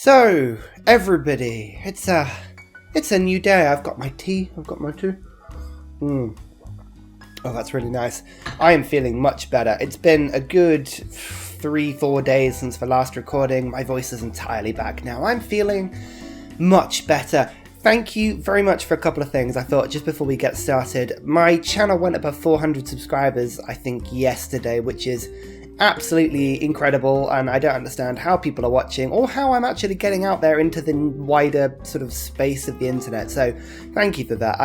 So, everybody, it's a new day. I've got my tea. Oh, that's really nice. I am feeling much better. It's been a good 3-4 days since the last recording. My voice is entirely back now. I'm feeling much better. Thank you very much for a couple of things. I thought just before we get started, my channel went above 400 subscribers, I think yesterday, which is absolutely incredible, and I don't understand how people are watching or how I'm actually getting out there into the wider sort of space of the internet. So thank you for that.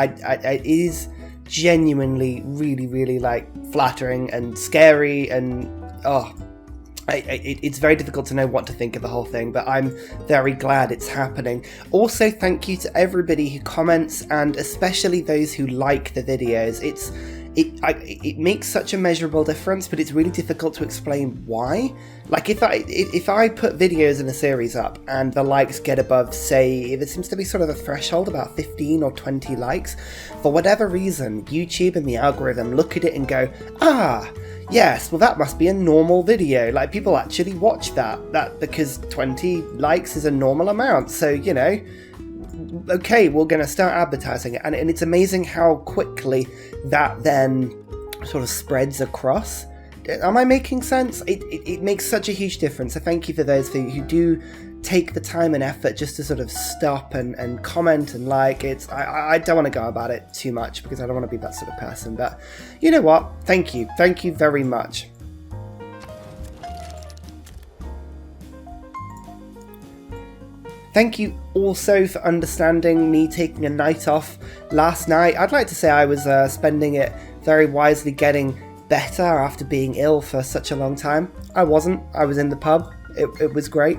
It is genuinely really like flattering and scary, and it's very difficult to know what to think of the whole thing, but I'm very glad it's happening. Also, thank you to everybody who comments, and especially those who like the videos. It makes such a measurable difference, but it's really difficult to explain why. Like if I put videos in a series up and the likes get above, say, there seems to be sort of a threshold, about 15 or 20 likes, for whatever reason, YouTube and the algorithm look at it and go, yes, well that must be a normal video. Like people actually watch that because 20 likes is a normal amount. So, you know, okay, we're going to start advertising it. And it's amazing how quickly that then sort of spreads across. Am I making sense? It makes such a huge difference. So thank you for those who do take the time and effort just to sort of stop and comment and like. I don't want to go about it too much because I don't want to be that sort of person. But you know what? Thank you. Thank you very much. Thank you also for understanding me taking a night off last night. I'd like to say I was spending it very wisely, getting better after being ill for such a long time. I wasn't. I was in the pub. It was great.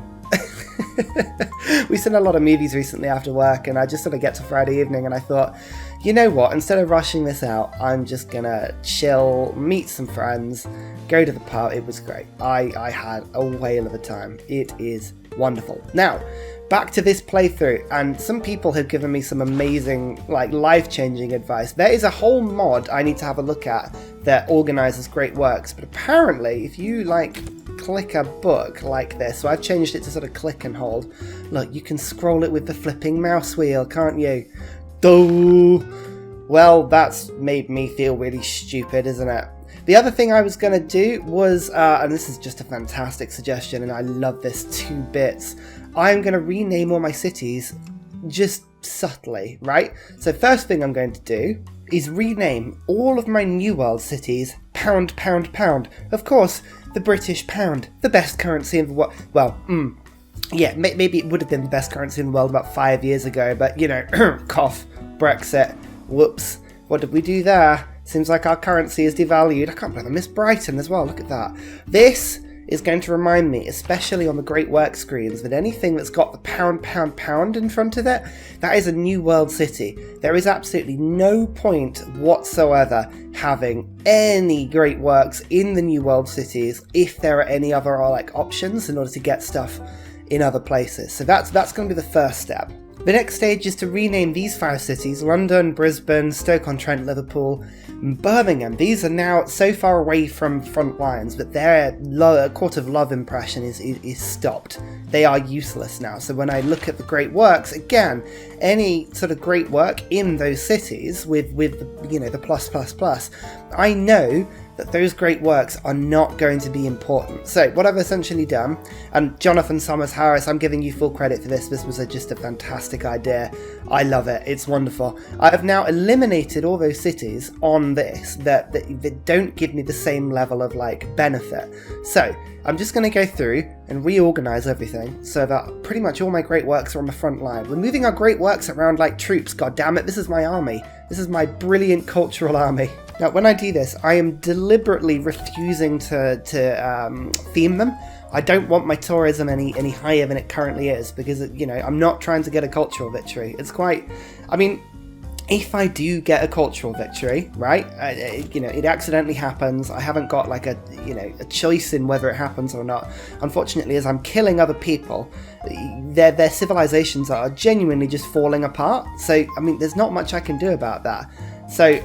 We've seen a lot of movies recently after work, and I just sort of get to Friday evening and I thought, you know what, instead of rushing this out, I'm just gonna chill, meet some friends, go to the pub. It was great. I had a whale of a time. It is wonderful. Now, back to this playthrough, and some people have given me some amazing, like, life-changing advice. There is a whole mod I need to have a look at that organizes great works, but apparently if you, like, click a book like this, so I've changed it to sort of click and hold. Look, you can scroll it with the flipping mouse wheel, can't you? Well, that's made me feel really stupid, isn't it? The other thing I was going to do was, and this is just a fantastic suggestion, and I love this 2 bits, I'm going to rename all my cities just subtly, right? So first thing I'm going to do is rename all of my New World cities pound. Of course, the British pound, the best currency in the world. Well, yeah, maybe it would have been the best currency in the world about 5 years ago, but, you know, cough, Brexit, whoops, what did we do there? Seems like our currency is devalued. I can't believe I missed Brighton as well, look at that. This is going to remind me, especially on the Great Work screens, that anything that's got the pound in front of it, that is a New World city. There is absolutely no point whatsoever having any Great Works in the New World cities if there are any other like options in order to get stuff in other places. So that's going to be the first step. The next stage is to rename these 5 cities: London, Brisbane, Stoke-on-Trent, Liverpool, Birmingham. These are now so far away from front lines that their Court of Love impression is stopped. They are useless now. So when I look at the great works, again, any sort of great work in those cities with you know, the plus, I know that those great works are not going to be important. So what I've essentially done, and Jonathan Summers Harris, I'm giving you full credit for this. This was just a fantastic idea. I love it. It's wonderful. I have now eliminated all those cities on this that don't give me the same level of like benefit. So I'm just going to go through and reorganize everything so that pretty much all my great works are on the front line. We're moving our great works around like troops. God damn it, this is my army. This is my brilliant cultural army. Now, when I do this, I am deliberately refusing to theme them. I don't want my tourism any higher than it currently is because, you know, I'm not trying to get a cultural victory. It's quite, I mean, if I do get a cultural victory, right, you know, it accidentally happens. I haven't got like a choice in whether it happens or not. Unfortunately, as I'm killing other people, their civilizations are genuinely just falling apart. So, I mean, there's not much I can do about that. So,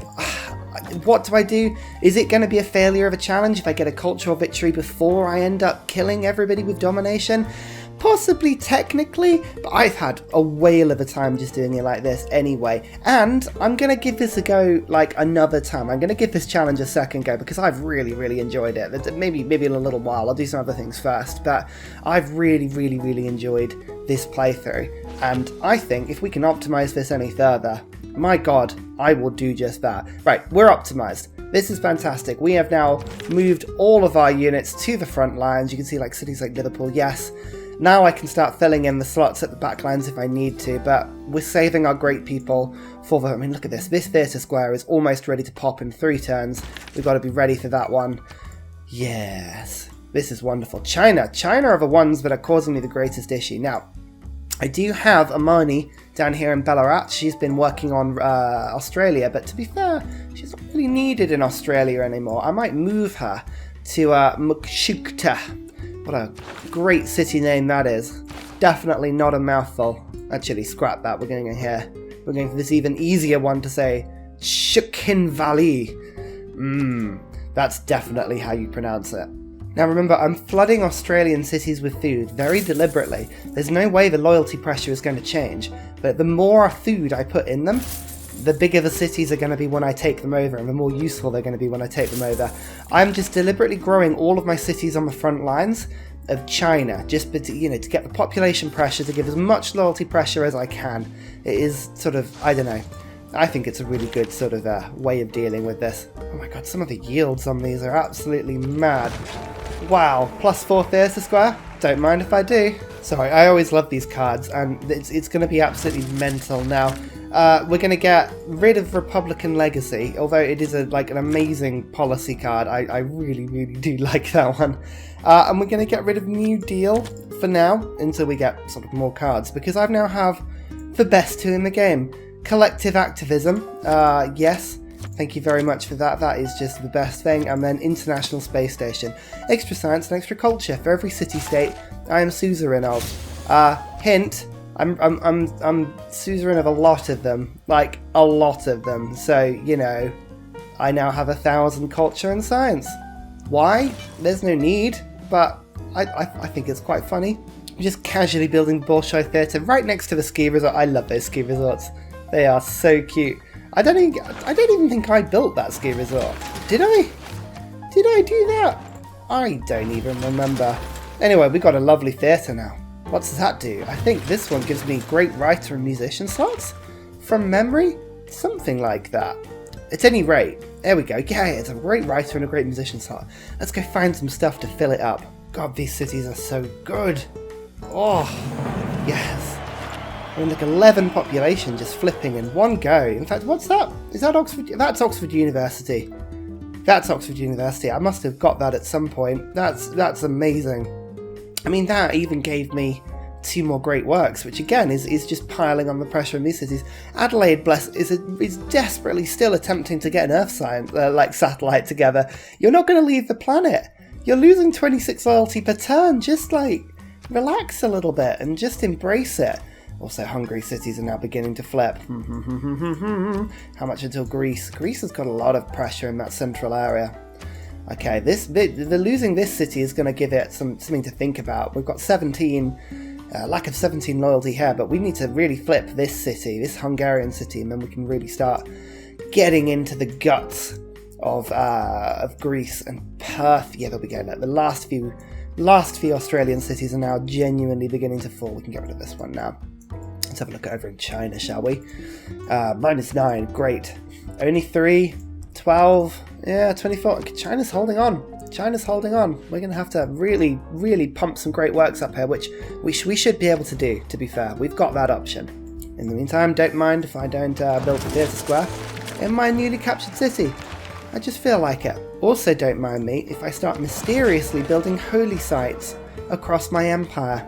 what do I do? Is it going to be a failure of a challenge if I get a cultural victory before I end up killing everybody with domination? Possibly technically, but I've had a whale of a time just doing it like this anyway. And I'm going to give this a go like another time. I'm going to give this challenge a second go because I've really, really enjoyed it. Maybe in a little while. I'll do some other things first, but I've really, really, really enjoyed this playthrough. And I think if we can optimize this any further, my god, I will do just that. Right, we're optimized. This is fantastic. We have now moved all of our units to the front lines. You can see like cities like Liverpool, yes. Now I can start filling in the slots at the back lines if I need to, but we're saving our great people for the... I mean, look at this. This theatre square is almost ready to pop in 3 turns. We've got to be ready for that one. Yes. This is wonderful. China are the ones that are causing me the greatest issue. Now, I do have Amani down here in Ballarat. She's been working on Australia, but to be fair, she's not really needed in Australia anymore. I might move her to Mukshukta. What a great city name that is. Definitely not a mouthful. Actually, scrap that. We're going in here. We're going for this even easier one to say. Shukin Valley. That's definitely how you pronounce it. Now remember, I'm flooding Australian cities with food very deliberately. There's no way the loyalty pressure is going to change, but the more food I put in them, the bigger the cities are going to be when I take them over, and the more useful they're going to be when I take them over. I'm just deliberately growing all of my cities on the front lines of China, just to get the population pressure, to give as much loyalty pressure as I can. It is sort of, I don't know, I think it's a really good sort of way of dealing with this. Oh my god, some of the yields on these are absolutely mad. Wow, +4 theatre square? Don't mind if I do. Sorry, I always love these cards, and it's going to be absolutely mental now. We're going to get rid of Republican Legacy, although it is an amazing policy card. I really, really do like that one. And we're going to get rid of New Deal for now, until we get sort of more cards, because I now have the best 2 in the game. Collective Activism, yes. Thank you very much for that. That is just the best thing. And then International Space Station. Extra science and extra culture. For every city-state I am suzerain of. Hint, I'm suzerain of a lot of them. Like, a lot of them. So, you know, I now have 1,000 culture and science. Why? There's no need, but I think it's quite funny. Just casually building Bolshoi Theatre right next to the ski resort. I love those ski resorts. They are so cute. I don't even think I built that ski resort. Did I? Did I do that? I don't even remember. Anyway, we got a lovely theatre now. What does that do? I think this one gives me great writer and musician slots? From memory? Something like that. At any rate, there we go. Yeah, it's a great writer and a great musician slot. Let's go find some stuff to fill it up. God, these cities are so good. Oh, yes. I mean, like 11 population just flipping in one go. In fact, what's that? Is that Oxford? That's Oxford University. That's Oxford University. I must have got that at some point. That's amazing. I mean, that even gave me 2 more great works, which again is just piling on the pressure in these cities. Adelaide, is desperately still attempting to get an Earth satellite together. You're not going to leave the planet. You're losing 26 loyalty per turn. Just relax a little bit and just embrace it. Also, hungry cities are now beginning to flip. How much until Greece? Greece has got a lot of pressure in that central area. Okay, the losing this city is going to give it something to think about. We've got 17, lack of 17 loyalty here, but we need to really flip this city, this Hungarian city, and then we can really start getting into the guts of Greece and Perth. Yeah, there we go. Like the last few Australian cities are now genuinely beginning to fall. We can get rid of this one now. Let's have a look over in China, shall we? -9, great. Only 3, 12, yeah, 24. China's holding on. China's holding on. We're going to have to really, really pump some great works up here, which we should be able to do, to be fair. We've got that option. In the meantime, don't mind if I don't build a theatre square in my newly captured city. I just feel like it. Also, don't mind me if I start mysteriously building holy sites across my empire.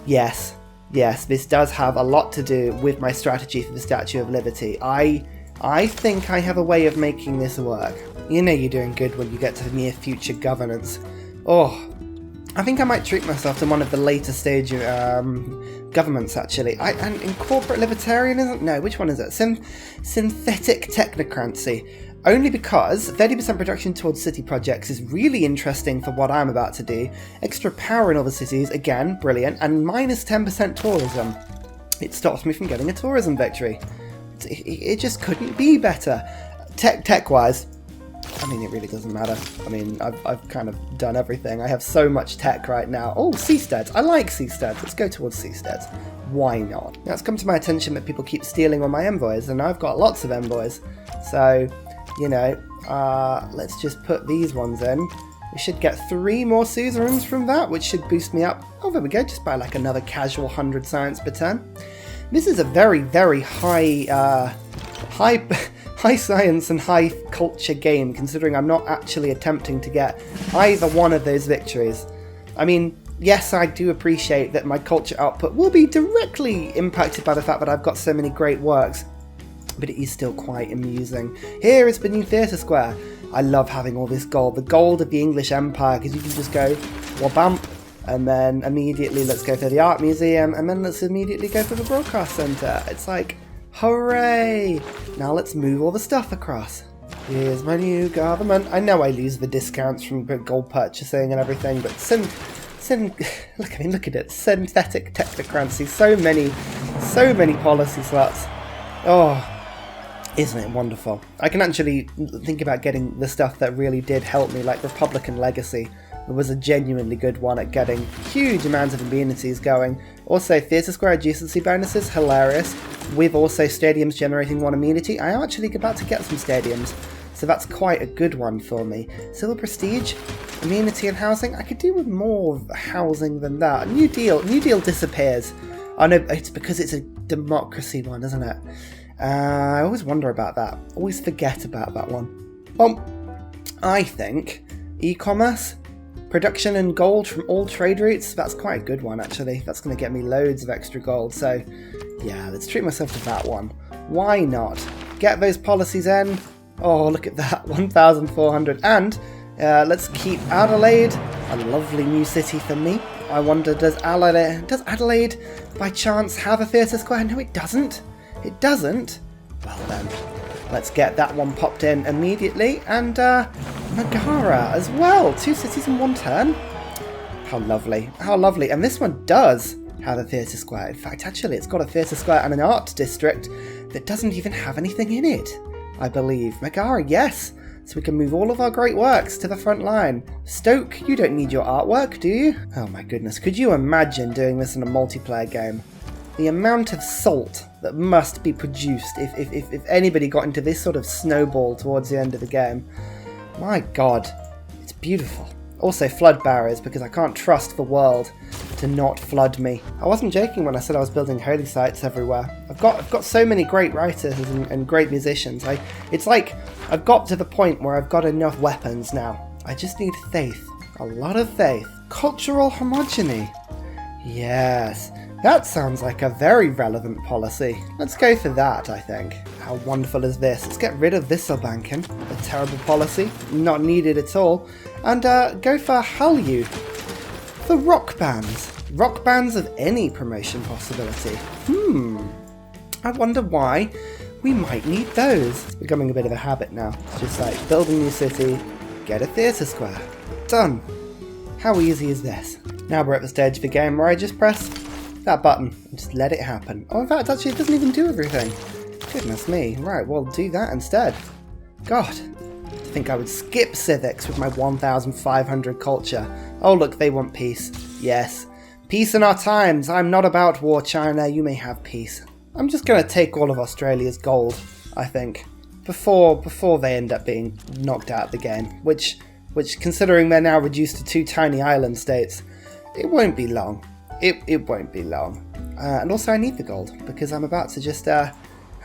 Yes, this does have a lot to do with my strategy for the Statue of Liberty. I think I have a way of making this work. You know you're doing good when you get to near future governance. Oh, I think I might treat myself to one of the later stage governments, actually. And in corporate libertarianism? No, which one is it? Synthetic technocracy. only because 30% production towards city projects is really interesting for what I'm about to do. Extra power in other cities, again, brilliant, and minus 10% tourism. It stops me from getting a tourism victory. It just couldn't be better. Tech-wise, I mean, it really doesn't matter. I mean, I've kind of done everything. I have so much tech right now. Oh, seasteads. I like seasteads. Let's go towards seasteads. Why not? Now, it's come to my attention that people keep stealing all my envoys, and I've got lots of envoys. So, you know, let's just put these ones in. We should get 3 more suzerains from that, which should boost me up. Oh, there we go. Just by like another casual 100 science per turn. This is a very, very high science and high culture game, considering I'm not actually attempting to get either one of those victories. I mean, yes, I do appreciate that my culture output will be directly impacted by the fact that I've got so many great works, but it is still quite amusing. Here is the new theatre square. I love having all this gold, the gold of the English Empire, because you can just go, wabamp, and then immediately let's go for the art museum, and then let's immediately go for the broadcast centre. It's like, hooray! Now let's move all the stuff across. Here's my new government. I know I lose the discounts from gold purchasing and everything, but look at it. Synthetic technocracy. So many policy slots. Oh, isn't it wonderful? I can actually think about getting the stuff that really did help me, like Republican Legacy. It was a genuinely good one at getting huge amounts of amenities going. Also, Theatre Square adjacency bonuses, hilarious. With also stadiums generating 1 amenity. I am actually about to get some stadiums, so that's quite a good one for me. Silver Prestige, amenity and housing. I could do with more housing than that. New Deal disappears. I know, it's because it's a democracy one, isn't it? I always wonder about that. Always forget about that one. Well, I think e-commerce, production and gold from all trade routes, that's quite a good one actually. That's going to get me loads of extra gold, so yeah, let's treat myself to that one. Why not? Get those policies in. Oh, look at that, 1,400. And let's keep Adelaide, a lovely new city for me. I wonder, does Adelaide by chance have a theatre square? No, it doesn't. It doesn't? Well then, let's get that one popped in immediately. And Megara as well. 2 cities in 1 turn. How lovely. How lovely. And this one does have a theatre square. In fact, actually, it's got a theatre square and an art district that doesn't even have anything in it, I believe. Megara, yes. So we can move all of our great works to the front line. Stoke, you don't need your artwork, do you? Oh my goodness. Could you imagine doing this in a multiplayer game? The amount of salt that must be produced if anybody got into this sort of snowball towards the end of the game. My god, it's beautiful. Also flood barriers, because I can't trust the world to not flood me. I wasn't joking when I said I was building holy sites everywhere. I've got so many great writers and great musicians. It's like I've got to the point where I've got enough weapons now. I just need faith. A lot of faith. Cultural homogeny. Yes. That sounds like a very relevant policy. Let's go for that, I think. How wonderful is this? Let's get rid of Visselbanken, a terrible policy, not needed at all, and go for Halyu. For rock bands. Rock bands of any promotion possibility. I wonder why we might need those. It's becoming a bit of a habit now. It's just like, build a new city, get a theatre square. Done. How easy is this? Now we're at the stage of the game where I just press that button and just let it happen. Oh, in fact, actually, it doesn't even do everything. Goodness me. Right, well, do that instead. God, I think I would skip civics with my 1,500 culture. Oh, look, they want peace. Yes. Peace in our times. I'm not about war, China. You may have peace. I'm just going to take all of Australia's gold, I think, before they end up being knocked out of the game, which considering they're now reduced to 2 tiny island states, it won't be long. It won't be long. And also I need the gold, because I'm about to just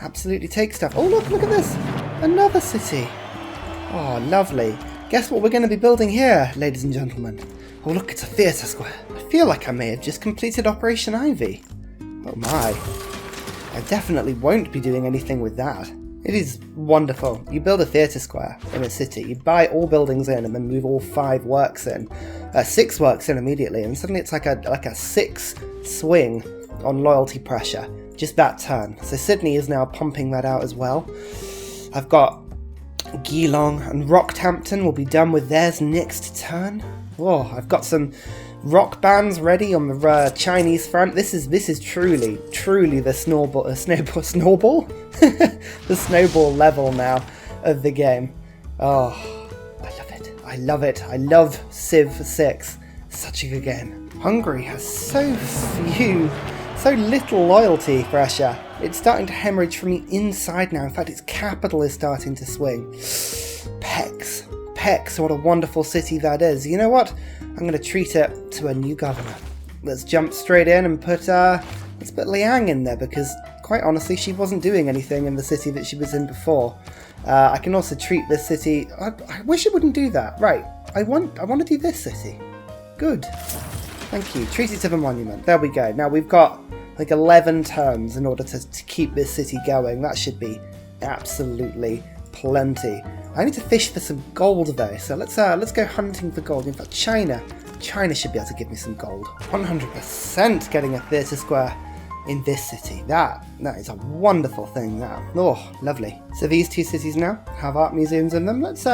absolutely take stuff. Oh, look at this! Another city! Oh, lovely. Guess what we're going to be building here, ladies and gentlemen? Oh, look, it's a theatre square. I feel like I may have just completed Operation Ivy. Oh my. I definitely won't be doing anything with that. It is wonderful. You build a theatre square in a city, you buy all buildings in and then move all 5 works in. 6 works in immediately, and suddenly it's like a 6 swing on loyalty pressure. Just that turn. So Sydney is now pumping that out as well. I've got Geelong and Rockhampton will be done with theirs next turn. Oh, I've got some rock bands ready on the Chinese front. This is truly the snowball, the snowball level now of the game. Oh, I love it. I love it. I love Civ 6. Such a good game. Hungary has so little loyalty pressure. It's starting to hemorrhage from the inside now. In fact, its capital is starting to swing. Pex, what a wonderful city that is. You know what? I'm going to treat it to a new governor. Let's jump straight in and let's put Liang in there, because quite honestly, she wasn't doing anything in the city that she was in before. I can also treat this city. I wish it wouldn't do that. Right, I want to do this city. Good. Thank you. Treat it to the monument. There we go. Now we've got like 11 turns in order to keep this city going. That should be absolutely plenty. I need to fish for some gold though, so let's go hunting for gold. In fact, China should be able to give me some gold. 100% getting a theatre square in this city. That is a wonderful thing. That, oh, lovely. So these two cities now have art museums in them. Let's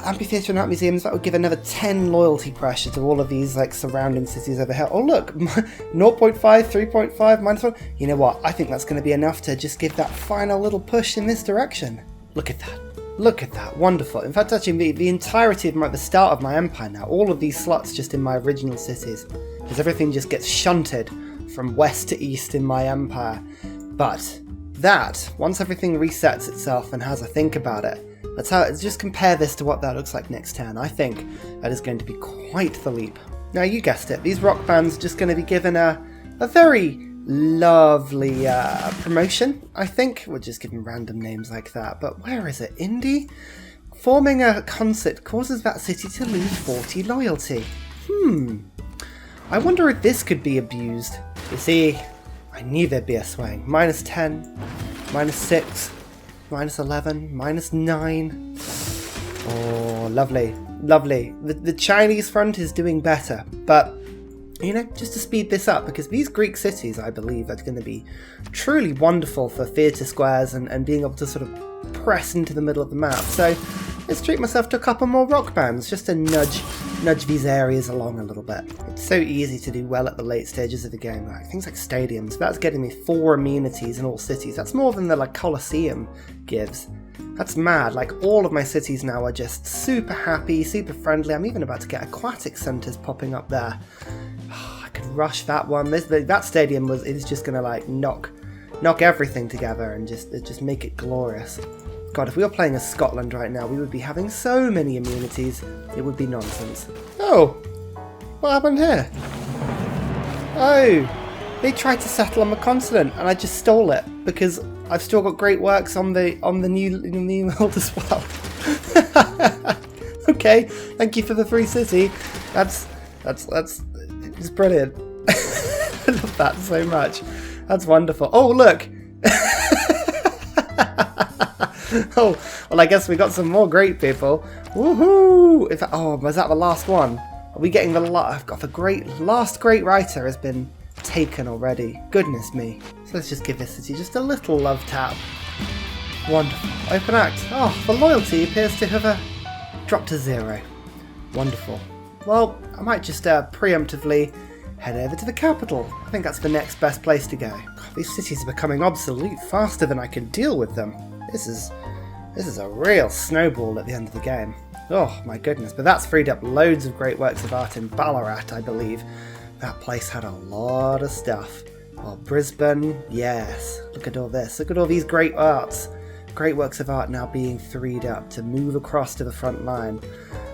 amphitheatre and art museums. That would give another 10 loyalty pressure to all of these like surrounding cities over here. Oh look, 0.5, 3.5, -1. You know what? I think that's going to be enough to just give that final little push in this direction. Look at that. Look at that, wonderful. In fact, actually, the entirety of the start of my empire now, all of these slots just in my original cities, because everything just gets shunted from west to east in my empire. But that, once everything resets itself and has a think about it, let's just compare this to what that looks like next turn. I think that is going to be quite the leap. Now, you guessed it, these rock bands are just going to be given a very lovely promotion, I think. We're just giving random names like that, but where is it? Indy? Forming a concert causes that city to lose 40 loyalty. I wonder if this could be abused. You see, I knew there'd be a swing. -10, -6, -11, -9. Oh, lovely, lovely. The Chinese front is doing better, but you know, just to speed this up, because these Greek cities, I believe, are going to be truly wonderful for theatre squares and being able to sort of press into the middle of the map. So let's treat myself to a couple more rock bands, just to nudge these areas along a little bit. It's so easy to do well at the late stages of the game. Like things like stadiums, that's getting me 4 amenities in all cities. That's more than the like Colosseum gives. That's mad. Like all of my cities now are just super happy, super friendly. I'm even about to get aquatic centres popping up there. I could rush that one. That stadium is just gonna like knock everything together and just make it glorious. God, if we were playing as Scotland right now, we would be having so many immunities. It would be nonsense. Oh, what happened here? Oh, they tried to settle on the continent, and I just stole it because I've still got great works on the new world as well. Okay, thank you for the free city. That's it's brilliant. I love that so much. That's wonderful. Oh, look. Oh, well, I guess we got some more great people. Woohoo! Oh, was that the last one? Are we getting I've got the last great writer has been taken already. Goodness me. So let's just give this city just a little love tap. Wonderful. Open act. Oh, the loyalty appears to have dropped to 0. Wonderful. Well, I might just preemptively head over to the capital. I think that's the next best place to go. God, these cities are becoming obsolete faster than I can deal with them. This is a real snowball at the end of the game. Oh my goodness, but that's freed up loads of great works of art in Ballarat, I believe. That place had a lot of stuff. Oh, Brisbane, yes. Look at all this. Look at all these great arts. Great works of art now being freed up to move across to the front line.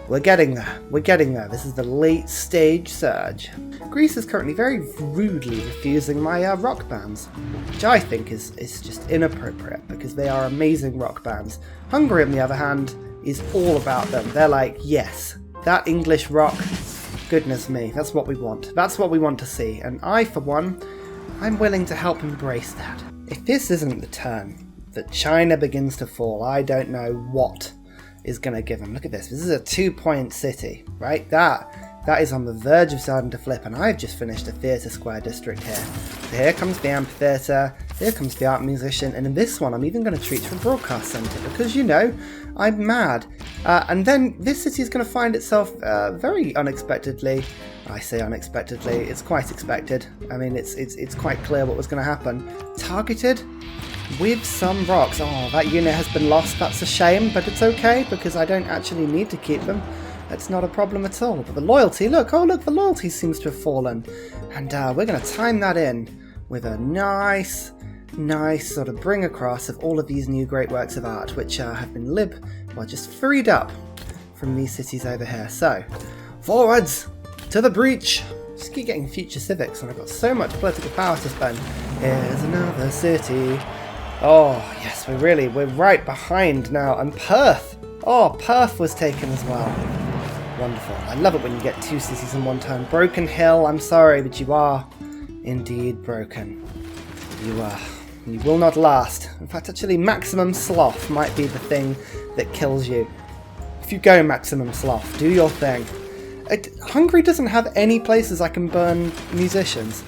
We're getting there. We're getting there. This is the late stage surge. Greece is currently very rudely refusing my rock bands, which I think is just inappropriate because they are amazing rock bands. Hungary, on the other hand, is all about them. They're like, yes, that English rock, goodness me, that's what we want. That's what we want to see. And I, for one, I'm willing to help embrace that. If this isn't the turn that China begins to fall, I don't know what is going to give them. Look at this. This is a 2-point city, right? That is on the verge of starting to flip, and I've just finished a theatre square district here. So here comes the amphitheatre. Here comes the art musician, and in this one I'm even going to treat to a broadcast centre because, you know, I'm mad. And then this city is going to find itself very unexpectedly. I say unexpectedly, it's quite expected. I mean, it's quite clear what was going to happen. Targeted with some rocks. Oh, that unit has been lost. That's a shame, but it's okay because I don't actually need to keep them. That's not a problem at all. But the loyalty, look, oh look, the loyalty seems to have fallen. And we're going to time that in with a nice sort of bring across of all of these new great works of art, which have been just freed up from these cities over here. So, forwards to the breach. Just keep getting future civics, and I've got so much political power to spend. Here's another city. Oh, yes, we're right behind now. And Perth. Oh, Perth was taken as well. Wonderful. I love it when you get 2 cities in one turn. Broken Hill, I'm sorry, but you are indeed broken. You will not last. In fact, actually, Maximum Sloth might be the thing that kills you. If you go Maximum Sloth, do your thing. Hungary doesn't have any places I can burn musicians.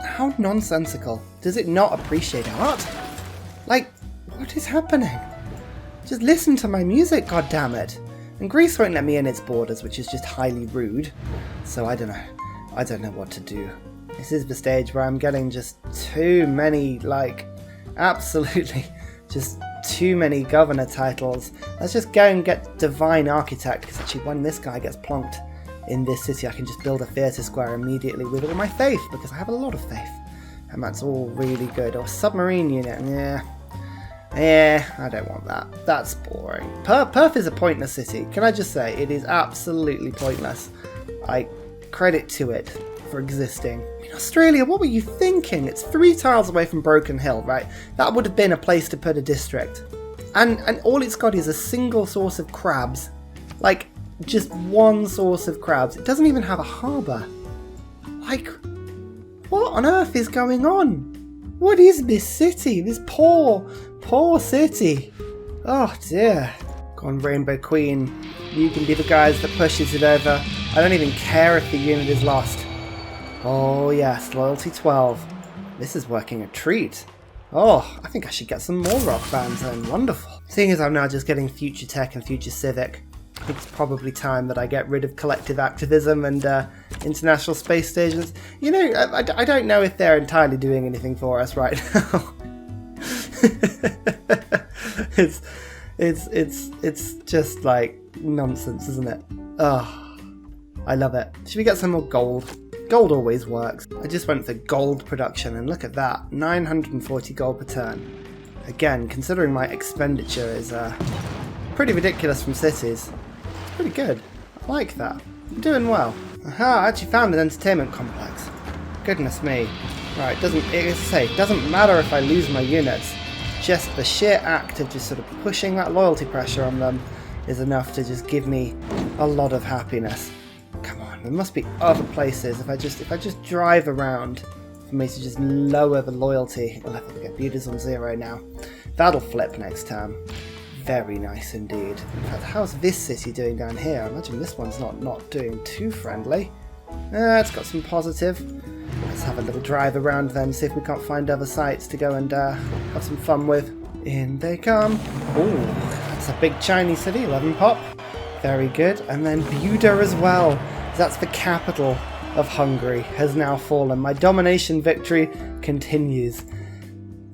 How nonsensical. Does it not appreciate art? Like, what is happening? Just listen to my music, goddammit. And Greece won't let me in its borders, which is just highly rude. So I don't know. I don't know what to do. This is the stage where I'm getting just too many, like, absolutely just too many governor titles. Let's just go and get Divine Architect, because actually when this guy gets plonked in this city, I can just build a theatre square immediately with all my faith, because I have a lot of faith. And that's all really good. Or Submarine Unit, yeah, I don't want that. That's boring. Perth is a pointless city. Can I just say, it is absolutely pointless. I credit to it for existing. In Australia, what were you thinking? It's 3 tiles away from Broken Hill, right? That would have been a place to put a district. And all it's got is a single source of crabs. Like, just one source of crabs. It doesn't even have a harbour. Like, what on earth is going on? What is this city? This poor city. Oh dear. Go on, Rainbow Queen. You can be the guys that pushes it over. I don't even care if the unit is lost. Oh yes, loyalty 12. This is working a treat. Oh, I think I should get some more rock bands in. Wonderful. Seeing as I'm now just getting future tech and future civic, I think it's probably time that I get rid of collective activism and international space stations. You know, I don't know if they're entirely doing anything for us right now. It's just like nonsense, isn't it? Oh, I love it. Should we get some more gold? Gold always works. I just went for gold production, and look at that, 940 gold per turn. Again, considering my expenditure is pretty ridiculous from cities. It's pretty good. I like that. I'm doing well. Aha, I actually found an entertainment complex. Goodness me. Right, it doesn't matter if I lose my units. Just the sheer act of just sort of pushing that loyalty pressure on them is enough to just give me a lot of happiness. Come on, there must be other places. If I just drive around for me to just lower the loyalty. We'll have to get beauties on 0 now. That'll flip next time. Very nice indeed. In fact, how's this city doing down here? I imagine this one's not doing too friendly. It's got some positive. Let's have a little drive around then, see if we can't find other sites to go and have some fun with. In they come. Oh, that's a big Chinese city, 11 pop. Very good. And then Buda as well. That's the capital of Hungary, has now fallen. My domination victory continues.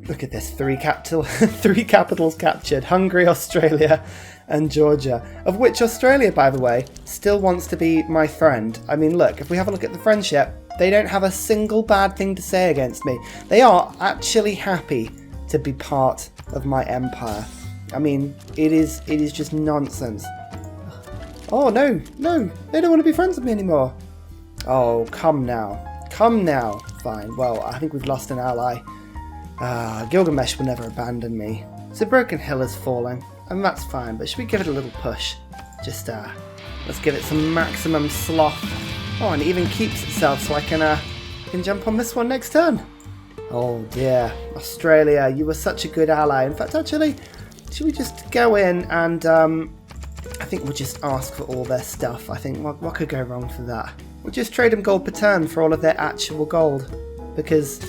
Look at this, 3 capitals captured. Hungary, Australia, and Georgia. Of which Australia, by the way, still wants to be my friend. I mean, look, if we have a look at the friendship, they don't have a single bad thing to say against me. They are actually happy to be part of my empire. I mean, it is just nonsense. Oh, no, they don't want to be friends with me anymore. Oh, come now. Fine, well, I think we've lost an ally. Gilgamesh will never abandon me. So Broken Hill is falling, and that's fine, but should we give it a little push? Just, let's give it some maximum sloth. Oh, and it even keeps itself, so I can jump on this one next turn. Oh dear, Australia, you were such a good ally. In fact, actually, should we just go in and, I think we'll just ask for all their stuff. I think, what could go wrong for that? We'll just trade them gold per turn for all of their actual gold, because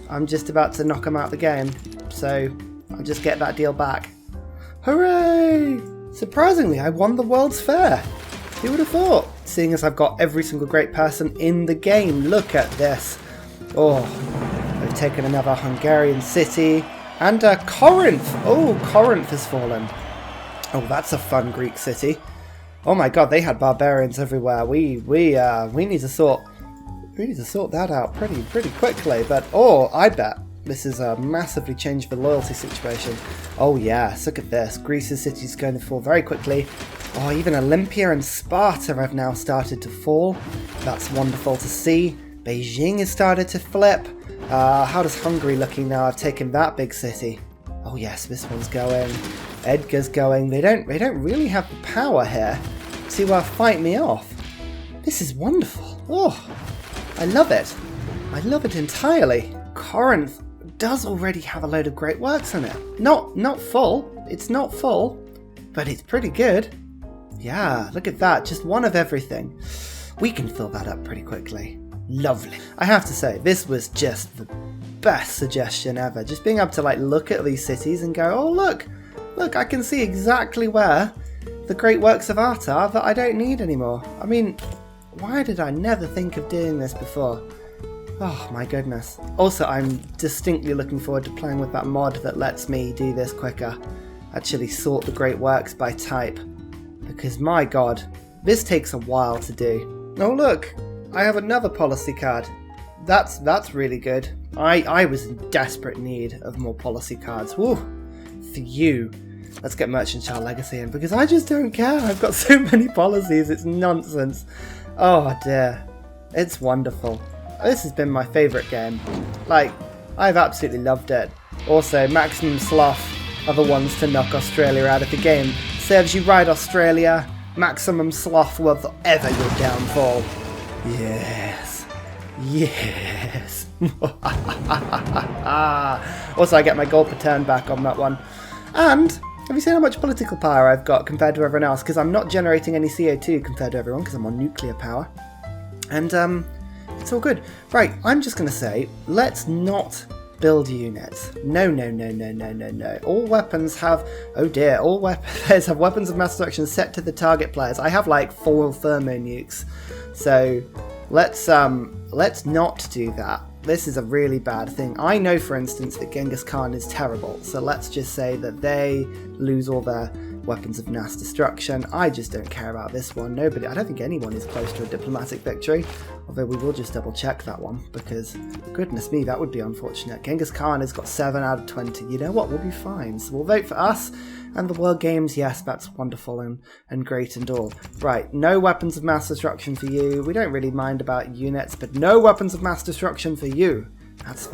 I'm just about to knock them out the game. So I'll just get that deal back. Hooray! Surprisingly, I won the World's Fair. Who would have thought? Seeing as I've got every single great person in the game. Look at this. Oh, I've taken another Hungarian city. And Corinth. Oh, Corinth has fallen. Oh, that's a fun Greek city. Oh my god, they had barbarians everywhere. We need to sort that out pretty quickly. But oh, I bet this is a massively changed the loyalty situation. Oh yes, look at this. Greece's city is going to fall very quickly. Oh, even Olympia and Sparta have now started to fall. That's wonderful to see. Beijing has started to flip. How does Hungary looking now? I've taken that big city. Oh yes, this one's going. Edgar's going. They don't really have the power here to fight me off. This is wonderful. Oh, I love it. I love it entirely. Corinth does already have a load of great works in it. Not full. It's not full, but it's pretty good. Yeah, look at that. Just one of everything. We can fill that up pretty quickly. Lovely. I have to say, this was just the best suggestion ever. Just being able to like look at these cities and go, oh look, I can see exactly where the great works of art are that I don't need anymore. I mean, why did I never think of doing this before? Oh my goodness. Also, I'm distinctly looking forward to playing with that mod that lets me do this quicker. Actually sort the great works by type. Because my god, this takes a while to do. Oh look, I have another policy card. That's really good. I was in desperate need of more policy cards. Woo! For you. Let's get Merchant Child Legacy in, because I just don't care. I've got so many policies, it's nonsense. Oh dear. It's wonderful. This has been my favourite game. Like, I've absolutely loved it. Also, Maximum Sloth are the ones to knock Australia out of the game. Serves you right, Australia. Maximum Sloth will forever your downfall. Yes. Yes. Also, I get my gold per turn back on that one. And have you seen how much political power I've got compared to everyone else? Because I'm not generating any CO2 compared to everyone, because I'm on nuclear power. And it's all good. Right, I'm just going to say, let's not build units. No. All weapons have... Oh dear, all players have weapons of mass destruction set to the target players. I have like 4 thermo nukes. So let's not do that. This is a really bad thing. I know, for instance, that Genghis Khan is terrible. So let's just say that they lose all their weapons of mass destruction. I just don't care about this one. I don't think anyone is close to a diplomatic victory. Although we will just double check that one, because goodness me, that would be unfortunate. Genghis Khan has got 7 out of 20. You know what? We'll be fine. So we'll vote for us and the World Games. Yes, that's wonderful and great and all. Right, no weapons of mass destruction for you. We don't really mind about units, but no weapons of mass destruction for you. That's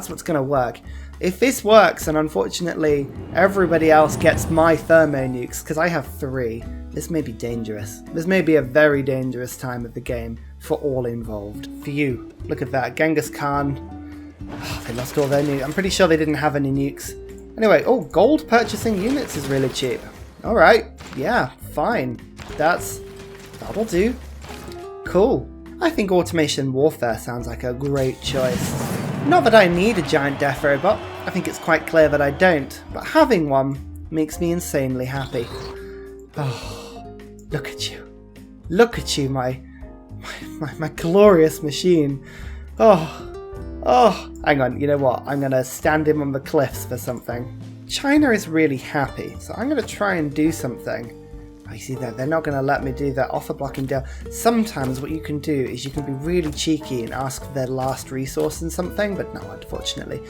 what's going to work. If this works, and unfortunately everybody else gets my thermo nukes, because I have 3, this may be dangerous. This may be a very dangerous time of the game for all involved. For you, look at that. Genghis Khan. Oh, they lost all their nukes. I'm pretty sure they didn't have any nukes. Anyway, oh, gold purchasing units is really cheap. Alright, yeah, fine. That'll do. Cool. I think automation warfare sounds like a great choice. Not that I need a giant death robot, I think it's quite clear that I don't, but having one makes me insanely happy. Oh, look at you. Look at you, my glorious machine. Oh, hang on, you know what? I'm going to stand him on the cliffs for something. China is really happy, so I'm going to try and do something. Oh, you see that? They're not going to let me do that offer blocking deal. Sometimes what you can do is you can be really cheeky and ask for their last resource in something, but no, unfortunately.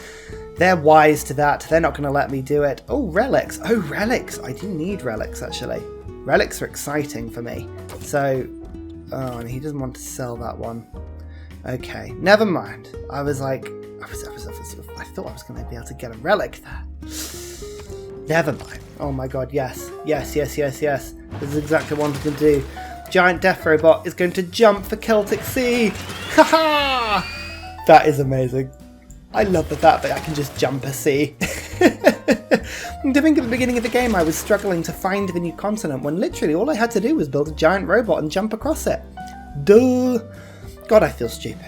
They're wise to that. They're not going to let me do it. Oh, relics. Oh, relics. I do need relics, actually. Relics are exciting for me. So, oh, and he doesn't want to sell that one. Okay, never mind. I was like, I thought I was going to be able to get a relic there. Never mind. Oh my god, yes. Yes. This is exactly what I can do. Giant Death Robot is going to jump for Celtic Sea. Haha! That is amazing. I love that I can just jump a sea. I think at the beginning of the game I was struggling to find the new continent when literally all I had to do was build a giant robot and jump across it. Duh! God, I feel stupid.